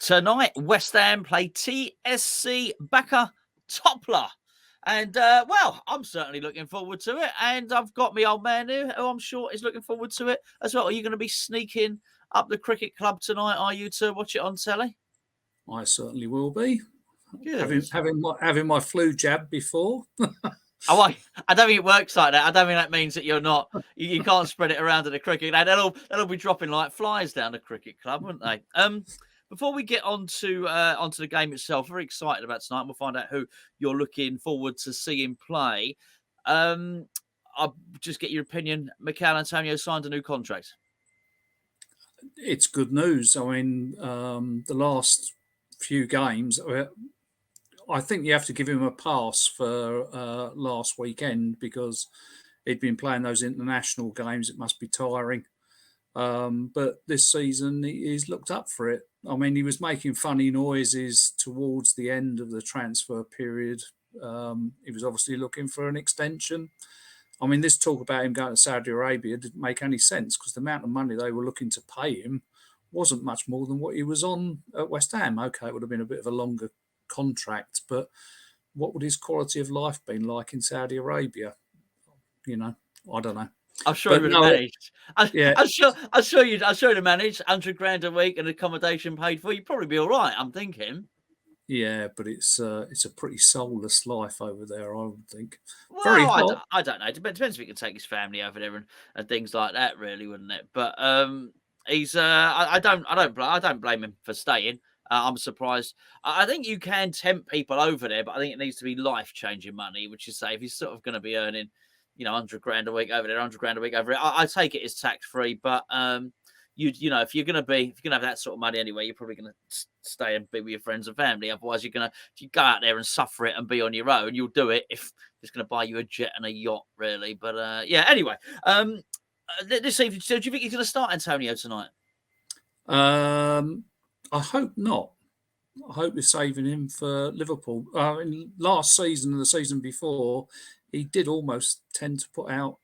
Tonight, West Ham play TSC Bačka Topola. And, well, I'm certainly looking forward to it. And I've got my old man here who I'm sure is looking forward to it as well. Are you going to be sneaking up the cricket club tonight, are you, to watch it on telly? I certainly will be. Good. Having my flu jab before. Oh, I don't think it works like that. I don't think that means that you're not. You can't spread it around to the cricket. They'll be dropping like flies down the cricket club, won't they? Before we get onto the game itself, very excited about tonight. We'll find out who you're looking forward to seeing play. I'll just get your opinion. Mikel Antonio signed a new contract. It's good news. I mean, the last few games, I think you have to give him a pass for last weekend because he'd been playing those international games. It must be tiring. But this season, he's looked up for it. I mean, he was making funny noises towards the end of the transfer period. He was obviously looking for an extension. I mean, this talk about him going to Saudi Arabia didn't make any sense because the amount of money they were looking to pay him wasn't much more than what he was on at West Ham. Okay, it would have been a bit of a longer contract, but what would his quality of life been like in Saudi Arabia? You know, I don't know. I'm sure he would have managed. I'm sure you'd have managed $100,000 a week and accommodation paid for. You'd probably be all right, I'm thinking. Yeah, but it's a pretty soulless life over there, I would think. Well, very hot. I don't know. It depends if he can take his family over there and things like that, really, wouldn't it? But he's I don't blame him for staying. I'm surprised. I think you can tempt people over there, but I think it needs to be life-changing money, which is say if he's sort of going to be earning, $100,000 a week over there, $100,000 a week over there. I take it as tax-free, but if you're going to have that sort of money anyway, you're probably going to stay and be with your friends and family. Otherwise, if you go out there and suffer it and be on your own, you'll do it if it's going to buy you a jet and a yacht, really. But anyway, this evening, do you think he's going to start Antonio tonight? I hope not. I hope we're saving him for Liverpool. Last season and the season before, he did almost tend to put out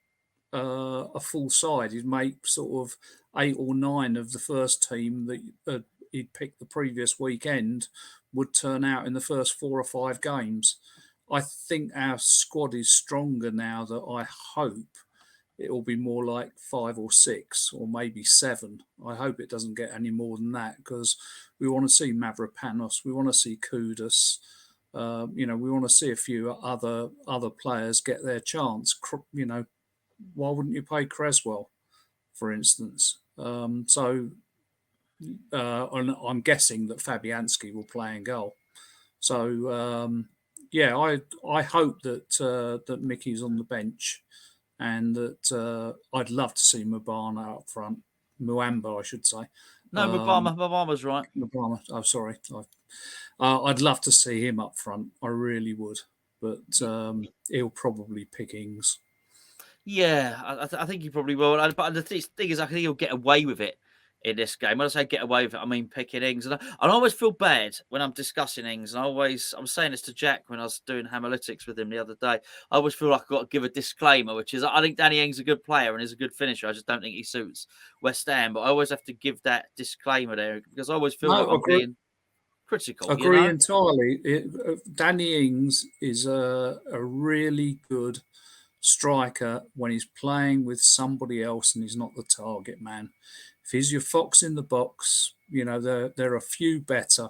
a full side. He'd make sort of 8 or 9 of the first team that he'd picked the previous weekend would turn out in the first 4 or 5 games. I think our squad is stronger now that I hope it will be more like 5 or 6 or maybe 7. I hope it doesn't get any more than that because we want to see Mavropanos, we want to see Kudus, we want to see a few other players get their chance. Why wouldn't you play Creswell, for instance? And I'm guessing that Fabianski will play in goal. So I hope that Mickey's on the bench. And that I'd love to see Mubama up front. Muamba, I should say. No, Mubama's right. Mubama. Oh, sorry. I'd love to see him up front. I really would. But he'll probably pick Ings. Yeah, I think he probably will. But the thing is, I think he'll get away with it in this game. When I say get away with it, I mean picking Ings. And I always feel bad when I'm discussing Ings. And I'm saying this to Jack when I was doing Analytics with him the other day. I always feel like I've got to give a disclaimer, which is I think Danny Ings is a good player and is a good finisher. I just don't think he suits West Ham. But I always have to give that disclaimer there because I always feel like I'm being critical. Agree entirely. Danny Ings is a really good striker when he's playing with somebody else and he's not the target man. If he's your fox in the box, there are a few better.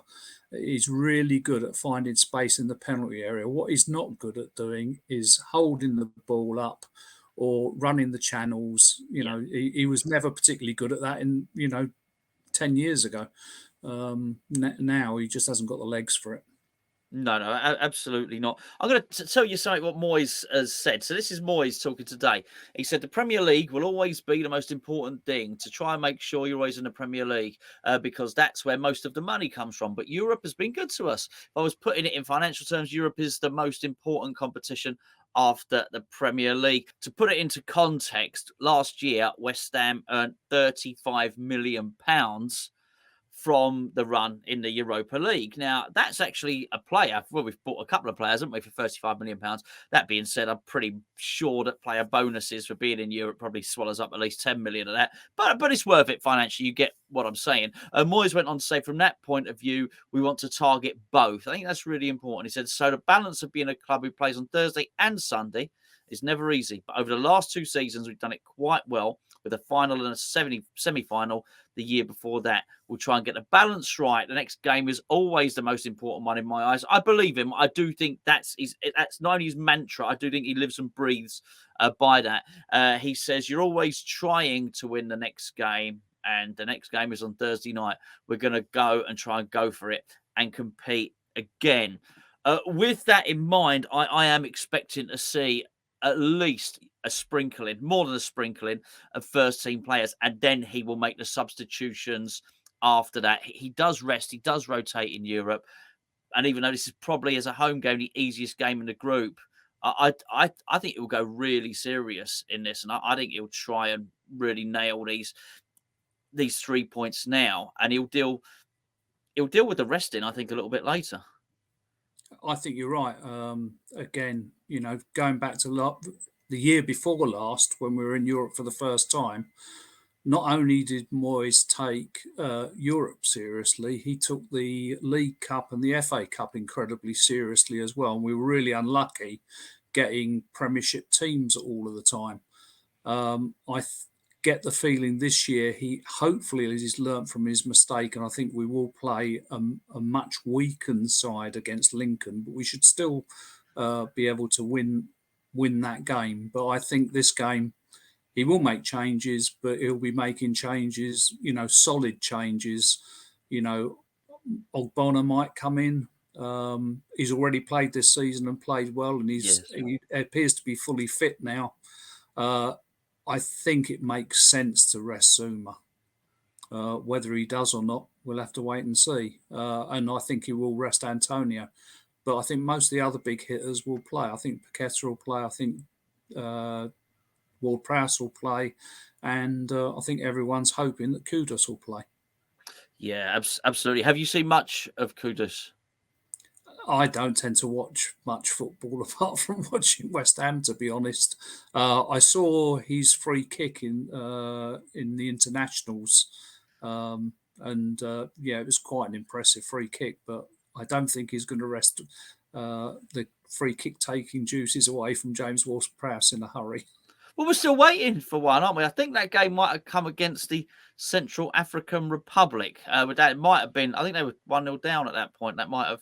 He's really good at finding space in the penalty area. What he's not good at doing is holding the ball up or running the channels. He was never particularly good at that in 10 years ago. Now he just hasn't got the legs for it. No, absolutely not. I'm going to tell you something what Moyes has said. So this is Moyes talking today. He said the Premier League will always be the most important thing to try and make sure you're always in the Premier League because that's where most of the money comes from. But Europe has been good to us. If I was putting it in financial terms, Europe is the most important competition after the Premier League. To put it into context, last year, West Ham earned £35 million from the run in the Europa League. Now, that's actually a player. Well, we've bought a couple of players, haven't we, for £35 million. That being said, I'm pretty sure that player bonuses for being in Europe probably swallows up at least 10 million of that. But it's worth it financially. You get what I'm saying. Moyes went on to say, from that point of view, we want to target both. I think that's really important. He said, so the balance of being a club who plays on Thursday and Sunday is never easy. But over the last 2 seasons, we've done it quite well, with a final and a semi-final the year before that. We'll try and get the balance right. The next game is always the most important one in my eyes. I believe him. I do think that's not only his mantra, I do think he lives and breathes by that. He says, you're always trying to win the next game, and the next game is on Thursday night. We're going to go and try and go for it and compete again. With that in mind, I am expecting to see at least a sprinkling, more than a sprinkling of first-team players, and then he will make the substitutions after that. He does rest, he does rotate in Europe, and even though this is probably, as a home game, the easiest game in the group, I think it will go really serious in this, and I think he'll try and really nail these 3 points now, and he'll deal with the resting, I think, a little bit later. I think you're right. Again, going back to the year before last, when we were in Europe for the first time, not only did Moyes take Europe seriously, he took the League Cup and the FA Cup incredibly seriously as well. And we were really unlucky getting Premiership teams all of the time. I get the feeling this year he hopefully has learnt from his mistake, and I think we will play a much weakened side against Lincoln, but we should still be able to win that game. But I think this game he will make changes, but he'll be making changes, solid changes. Ogbonna might come in. He's already played this season and played well, and he appears to be fully fit now. I think it makes sense to rest Zuma. Whether he does or not, we'll have to wait and see. And I think he will rest Antonio. But I think most of the other big hitters will play. I think Paqueta will play. I think Ward-Prowse will play. And I think everyone's hoping that Kudus will play. Yeah, absolutely. Have you seen much of Kudus? I don't tend to watch much football apart from watching West Ham, to be honest. I saw his free kick in the internationals, and it was quite an impressive free kick. But I don't think he's going to rest the free kick taking duties away from James Ward-Prowse in a hurry. Well, we're still waiting for one, aren't we? I think that game might have come against the Central African Republic. It might have been. I think they were 1-0 down at that point. That might have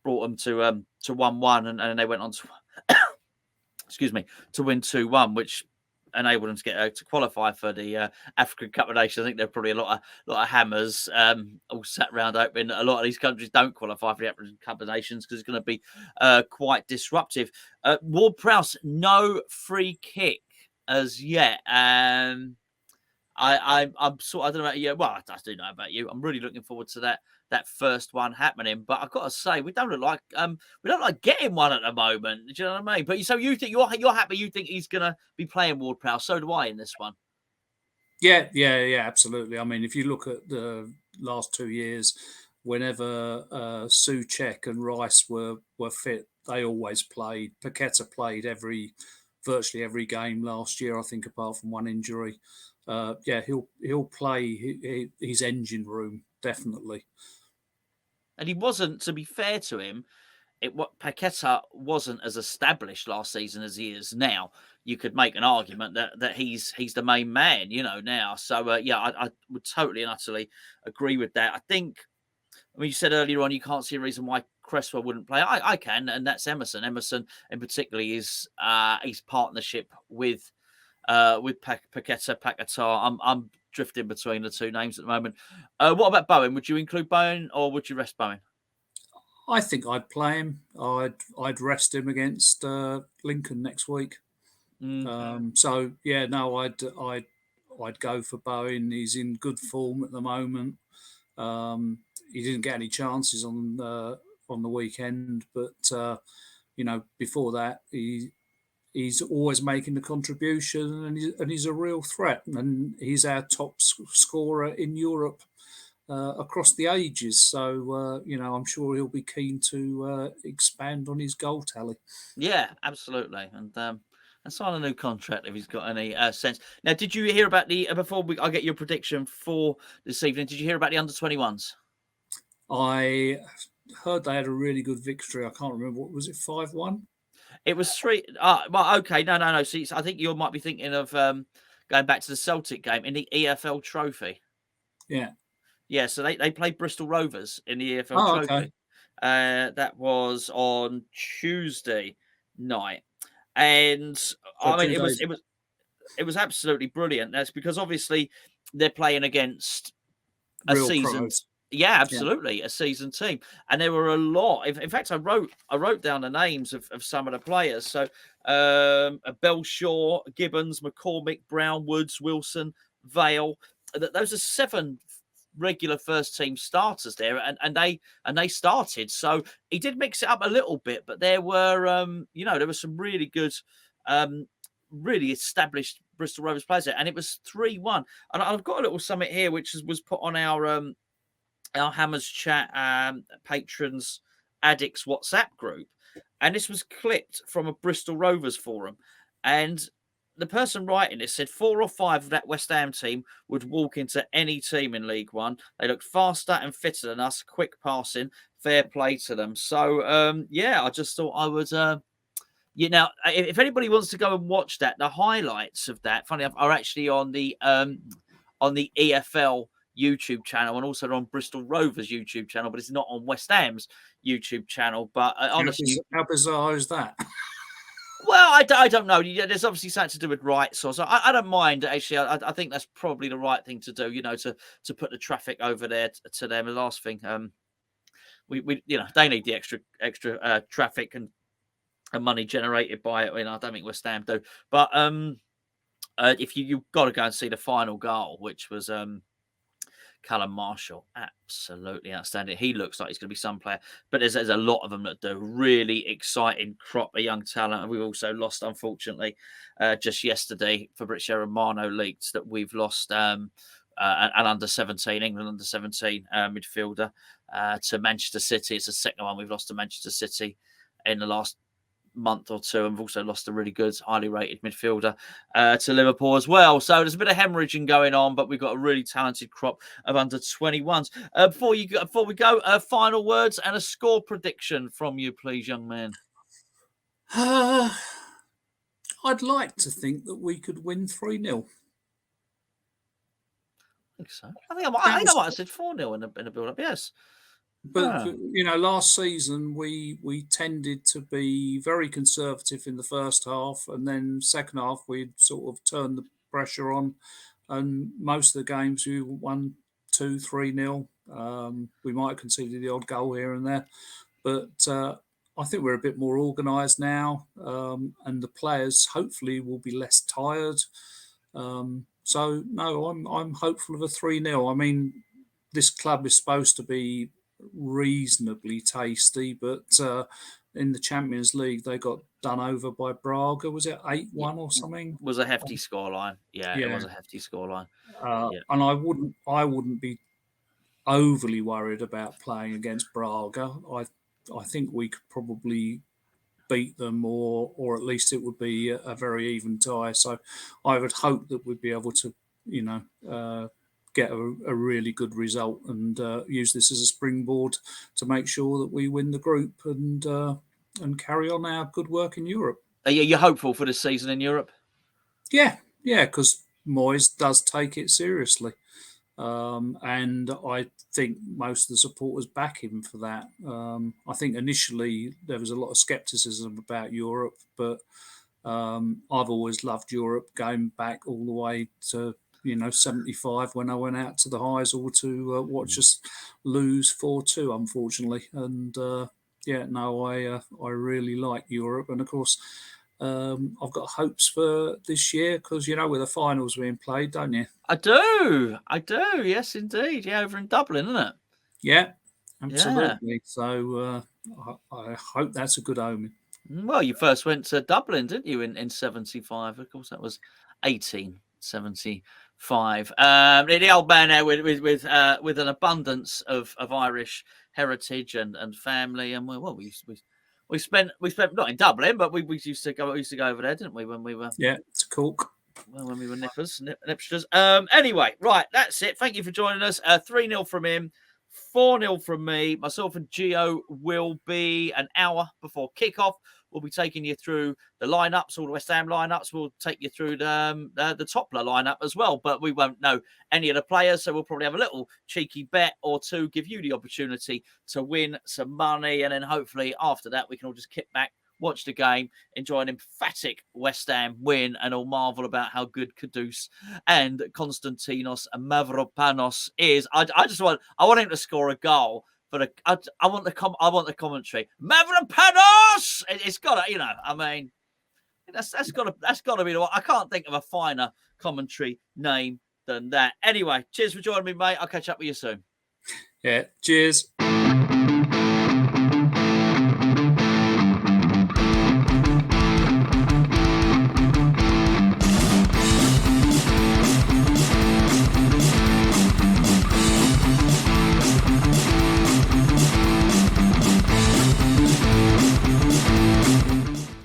brought them to 1-1, and then they went on to to win 2-1, which enabled them to get to qualify for the African Cup of Nations. I think there are probably a lot of hammers all sat around hoping that a lot of these countries don't qualify for the African Cup of Nations, because it's going to be quite disruptive. Ward-Prowse, no free kick as yet. I'm sort. I don't know about you. Well, I do know about you. I'm really looking forward to that first one happening. But I've got to say, we don't like getting one at the moment. Do you know what I mean? But so you think you're happy? You think he's going to be playing Ward-Prowse? So do I in this one. Yeah, absolutely. I mean, if you look at the last 2 years, whenever Souček and Rice were fit, they always played. Paqueta played virtually every game last year, I think, apart from one injury. He'll play his engine room, definitely. And he wasn't, to be fair to him, Paqueta wasn't as established last season as he is now. You could make an argument that he's the main man, now. So I would totally and utterly agree with that. You said earlier on you can't see a reason why Cresswell wouldn't play. I can, and that's Emerson. Emerson, in particular, is his partnership with Paqueta. I'm drifting between the two names at the moment. What about Bowen? Would you include Bowen, or would you rest Bowen? I think I'd play him. I'd rest him against Lincoln next week. I'd go for Bowen. He's in good form at the moment. He didn't get any chances on the weekend, but before that he's always making the contribution, and he's a real threat, and he's our top scorer in Europe across the ages. So, I'm sure he'll be keen to expand on his goal tally. Yeah, absolutely, and sign a new contract if he's got any sense. Now, did you hear about the I get your prediction for this evening? Did you hear about the under-21s? I heard they had a really good victory. I can't remember, what was it, 5-1? It was 3. Well, okay, no. See, I think you might be thinking of going back to the Celtic game in the EFL Trophy. Yeah. Yeah, so they played Bristol Rovers in the EFL Oh, Trophy. okay. That was on Tuesday night, and So I mean 2 days. it was absolutely brilliant. That's because obviously they're playing against a Real seasoned, pros. yeah, absolutely, a seasoned team, and there were a lot. In fact, I wrote down the names of some of the players. So, Belshaw, Gibbons, McCormick, Brown, Woods, Wilson, Vale. Those are 7 regular first team starters there, and they started. So he did mix it up a little bit, but there were there were some really good, really established Bristol Rovers players there, and it was 3-1. And I've got a little summit here which was put on our Hammers Chat patrons addicts WhatsApp group, and this was clipped from a Bristol Rovers forum, and the person writing it said 4 or 5 of that West Ham team would walk into any team in League One. They looked faster and fitter than us, quick passing, fair play to them. So I just thought I would if anybody wants to go and watch that, the highlights of that, funny enough, are actually on the EFL YouTube channel, and also on Bristol Rovers YouTube channel, but it's not on West Ham's YouTube channel. But honestly, how bizarre is that? Well, I don't know. There's obviously something to do with rights, or so. I don't mind actually. I think that's probably the right thing to do. To put the traffic over there to them. The last thing, we they need the extra traffic and money generated by it. I don't think West Ham do. But if you've got to go and see the final goal, which was Callum Marshall, absolutely outstanding. He looks like he's going to be some player, but there's a lot of them that do. Really exciting crop of young talent, and we've also lost, unfortunately, just yesterday, Fabrizio Romano leaked that we've lost an under 17, England under 17 midfielder to Manchester City. It's the second one we've lost to Manchester City in the last month or two, and we've also lost a really good, highly rated midfielder to Liverpool as well. So there's a bit of hemorrhaging going on, but we've got a really talented crop of under 21s. Before we go, final words and a score prediction from you, please, young man. I'd like to think that we could win 3-0. I think so. I think I might have said 4-0 in a build-up. Yes. But last season we tended to be very conservative in the first half, and then second half we'd sort of turned the pressure on, and most of the games we won 2-3-0. We might have conceded the odd goal here and there, but I think we're a bit more organised now, and the players hopefully will be less tired. So no, I'm hopeful of a 3-0. I mean, this club is supposed to be reasonably tasty, but in the Champions League they got done over by Braga. Was it 8-1 or something? It was a hefty scoreline. Yeah, it was a hefty scoreline. And I wouldn't be overly worried about playing against Braga. I think we could probably beat them, or at least it would be a very even tie. So I would hope that we'd be able to get a really good result and use this as a springboard to make sure that we win the group and carry on our good work in Europe. Are you hopeful for this season in Europe? Yeah, because Moyes does take it seriously. And I think most of the supporters back him for that. I think initially there was a lot of scepticism about Europe, but I've always loved Europe, going back all the way to 75 when I went out to the Heysel to watch us lose 4-2, unfortunately. And I really like Europe. And of course, I've got hopes for this year because with the finals being played, don't you? I do. Yes, indeed. Yeah, over in Dublin, isn't it? Yeah, absolutely. Yeah. So I hope that's a good omen. Well, you first went to Dublin, didn't you, in 75? Of course, that was 18 1975. The old man there with an abundance of Irish heritage and family, and we spent not in Dublin, but we used to go over there, didn't we, when we were to Cork. Well, when we were nipsters. Anyway, right, that's it. Thank you for joining us. 3-0 from him, 4-0 from me. Myself and Gio will be an hour before kickoff. We'll be taking you through the lineups, all the West Ham lineups. We'll take you through the Topola lineup as well, but we won't know any of the players, so we'll probably have a little cheeky bet or two, give you the opportunity to win some money, and then hopefully after that we can all just kick back, watch the game, enjoy an emphatic West Ham win, and all marvel about how good Kudus and Konstantinos and Mavropanos is. I want him to score a goal. But I want the commentary. Mavropanos! It's got to, I mean, that's got to be the one. I can't think of a finer commentary name than that. Anyway, cheers for joining me, mate. I'll catch up with you soon. Yeah, cheers.